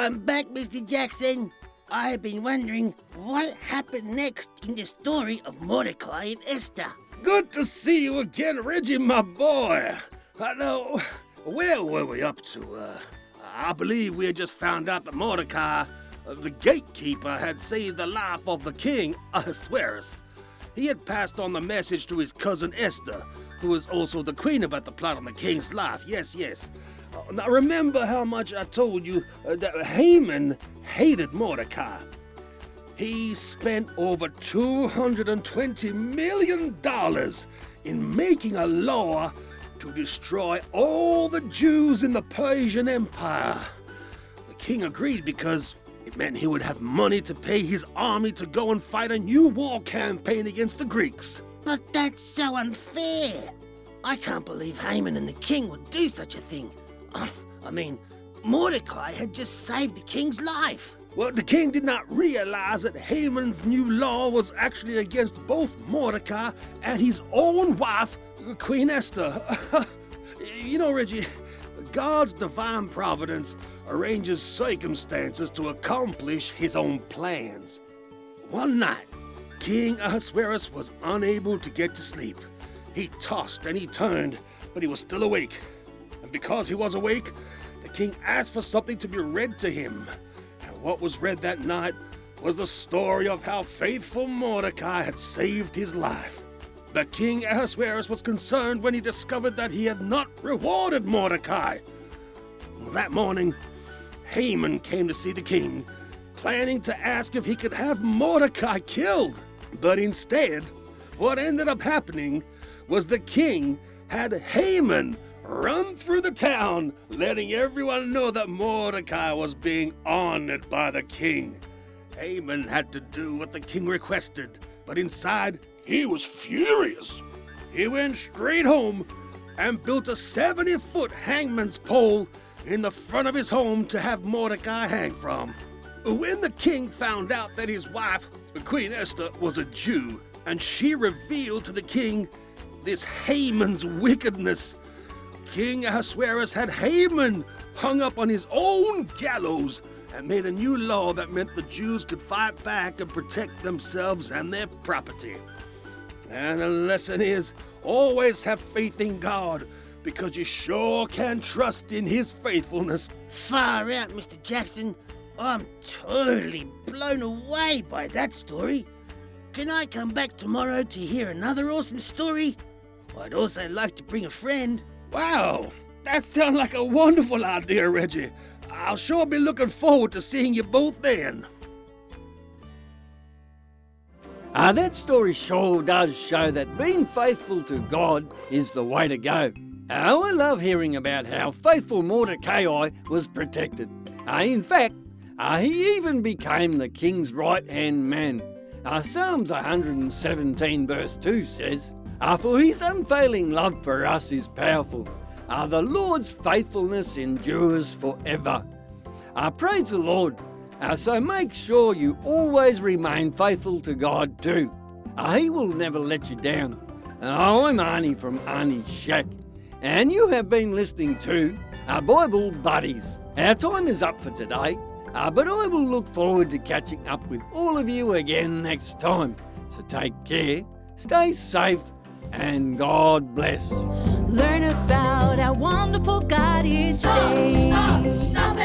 I'm back, Mr. Jackson. I've been wondering what happened next in the story of Mordecai and Esther. Good to see you again, Redgie, my boy. Now, where were we up to? I believe we had just found out that Mordecai, the gatekeeper, had saved the life of the king, Ahasuerus. He had passed on the message to his cousin Esther, who was also the queen, about the plot on the king's life. Yes. Now remember how much I told you that Haman hated Mordecai. He spent over $220 million in making a law to destroy all the Jews in the Persian Empire. The king agreed because it meant he would have money to pay his army to go and fight a new war campaign against the Greeks. But that's so unfair. I can't believe Haman and the king would do such a thing. I mean, Mordecai had just saved the king's life. Well, the king did not realize that Haman's new law was actually against both Mordecai and his own wife, Queen Esther. You know, Redgie, God's divine providence arranges circumstances to accomplish his own plans. One night, King Ahasuerus was unable to get to sleep. He tossed and he turned, but he was still awake. And because he was awake, the king asked for something to be read to him. And what was read that night was the story of how faithful Mordecai had saved his life. The king Ahasuerus was concerned when he discovered that he had not rewarded Mordecai. That morning, Haman came to see the king, planning to ask if he could have Mordecai killed. But instead, what ended up happening was the king had Haman run through the town, letting everyone know that Mordecai was being honored by the king. Haman had to do what the king requested, but inside, he was furious. He went straight home and built a 70-foot hangman's pole in the front of his home to have Mordecai hang from. When the king found out that his wife, Queen Esther, was a Jew, and she revealed to the king this Haman's wickedness, King Ahasuerus had Haman hung up on his own gallows and made a new law that meant the Jews could fight back and protect themselves and their property. And the lesson is, always have faith in God, because you sure can trust in his faithfulness. Far out, Mr. Jackson. I'm totally blown away by that story. Can I come back tomorrow to hear another awesome story? I'd also like to bring a friend. Wow, that sounds like a wonderful idea, Redgie. I'll sure be looking forward to seeing you both then. That story sure does show that being faithful to God is the way to go. I love hearing about how faithful Mordecai was protected. In fact, he even became the king's right-hand man. Psalms 117 verse 2 says, "For his unfailing love for us is powerful. The Lord's faithfulness endures forever." Praise the Lord. So make sure you always remain faithful to God too. He will never let you down. I'm Arnie from Arnie's Shack, and you have been listening to Bible Buddies. Our time is up for today, but I will look forward to catching up with all of you again next time. So take care, stay safe, and God bless. Learn about our wonderful God each day. Stop it.